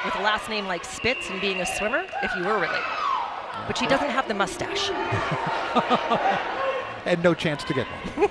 with a last name like Spitz and being a swimmer, if you were related. But she doesn't have the mustache. And no chance to get one.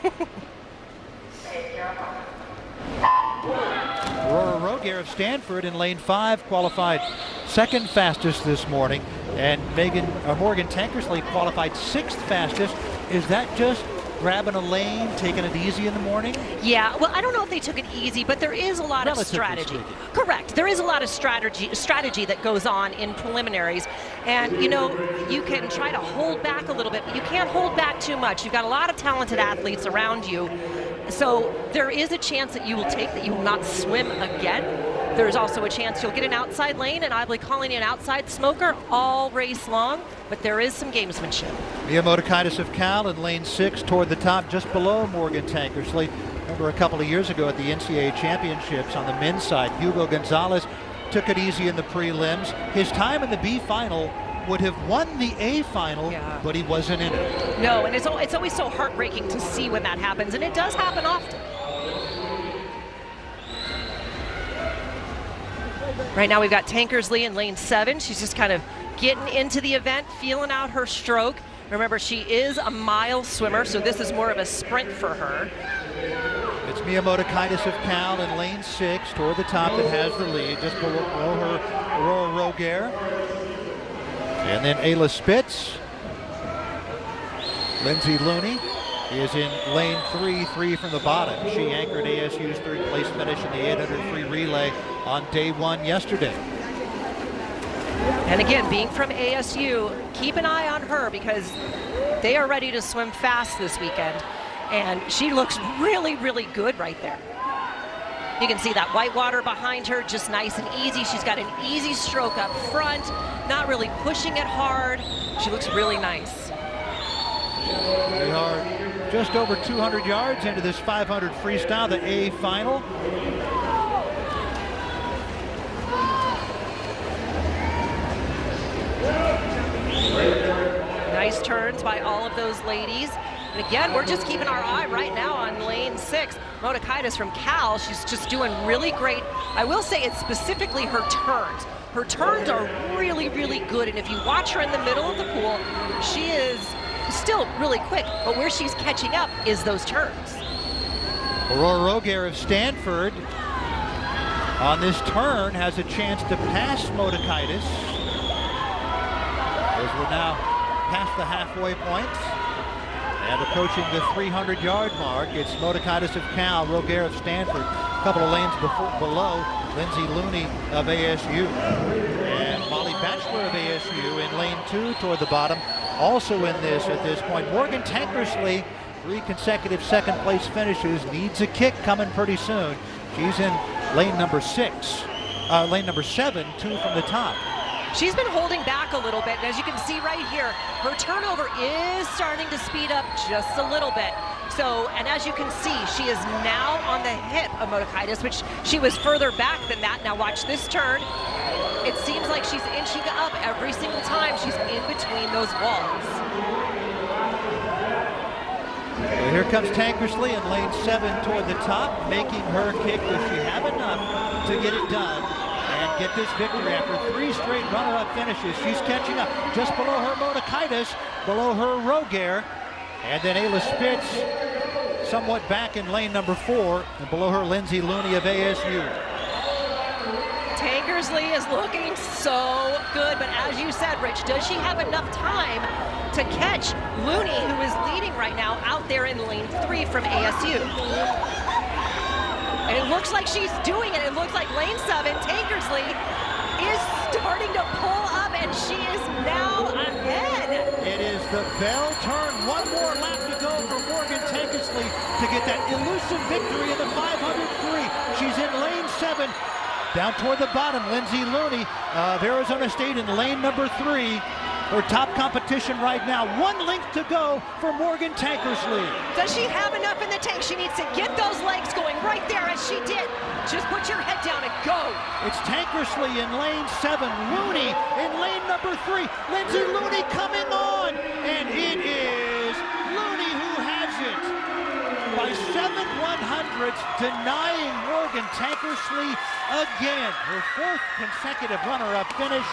Aurora Rogier of Stanford in lane 5 qualified second fastest this morning, and Morgan Tankersley qualified 6th fastest. Is that just grabbing a lane, taking it easy in the morning? Yeah, well, I don't know if they took it easy, but there is a lot of strategy. Correct. There is a lot of strategy that goes on in preliminaries. And, you know, you can try to hold back a little bit, but you can't hold back too much. You've got a lot of talented athletes around you. So there is a chance that you will not swim again. There's also a chance you'll get an outside lane, and I'll be calling you an outside smoker all race long, but there is some gamesmanship. Mia Motakaitis of Cal in lane 6 toward the top, just below Morgan Tankersley. Remember a couple of years ago at the NCAA championships on the men's side, Hugo Gonzalez took it easy in the prelims. His time in the B final would have won the A final, but he wasn't in it. No, and it's always so heartbreaking to see when that happens, and it does happen often. Right now we've got Tankersley in lane 7. She's just kind of getting into the event, feeling out her stroke. Remember, she is a mile swimmer, so this is more of a sprint for her. It's Mia Motakaitis of Cal in lane 6 toward the top that has the lead, just below her Aurora Rogier. And then Ayla Spitz. Lindsay Looney is in lane 3 from the bottom. She anchored ASU's 3rd place finish in the 800 free relay on day 1 yesterday. And again, being from ASU, keep an eye on her because they are ready to swim fast this weekend. And she looks really, really good right there. You can see that white water behind her, just nice and easy. She's got an easy stroke up front, not really pushing it hard. She looks really nice. We are just over 200 yards into this 500 freestyle, the A final. Nice turns by all of those ladies. And again, we're just keeping our eye right now on lane 6. Motakaitis from Cal, she's just doing really great. I will say it's specifically her turns. Her turns are really, really good. And if you watch her in the middle of the pool, she is still really quick, but where she's catching up is those turns. Aurora Rogier of Stanford on this turn has a chance to pass Motakaitis, as we're now past the halfway point and approaching the 300-yard mark. It's Motakaitis of Cal, Rogier of Stanford, a couple of lanes below Lindsay Looney of ASU, and Molly Batchelor of ASU in lane 2 toward the bottom. Also in this at this point, Morgan Tankersley, 3 consecutive second place finishes, needs a kick coming pretty soon. She's in lane number 7, 2 from the top. She's been holding back a little bit, and as you can see right here, her turnover is starting to speed up just a little bit. So, and as you can see, she is now on the hip of Motakaitis, which she was further back than that. Now watch this turn. It seems like she's inching up every single time she's in between those walls. Well, here comes Tankersley in lane 7 toward the top, making her kick. Does she have enough to get it done and get this victory after 3 straight runner-up finishes? She's catching up just below her Motakaitis, below her Rogier, and then Ayla Spitz somewhat back in lane number 4, and below her Lindsay Looney of ASU. Tankersley is looking so good, but as you said, Rich, does she have enough time to catch Looney, who is leading right now out there in lane 3 from ASU? And it looks like she's doing it. It looks like lane 7, Tankersley, is starting to pull up, and she is now ahead. It is the bell turn. One more lap to go for Morgan Tankersley to get that elusive victory in the 500 free. She's in lane 7. Down toward the bottom, Lindsay Looney of Arizona State in lane number 3. Her top competition right now. 1 length to go for Morgan Tankersley. Does she have enough in the tank? She needs to get those legs going right there as she did. Just put your head down and go. It's Tankersley in lane 7. Looney in lane number 3. Lindsay Looney coming on. And it is Looney who has it by by 7/100ths, denying Morgan Tankersley again. Her 4th consecutive runner-up finish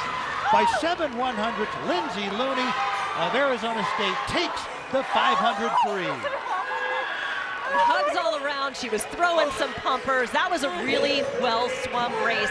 by 7/100ths. Lindsay Looney of Arizona State takes the 500 free. Hugs all around. She was throwing some pumpers. That was a really well swum race.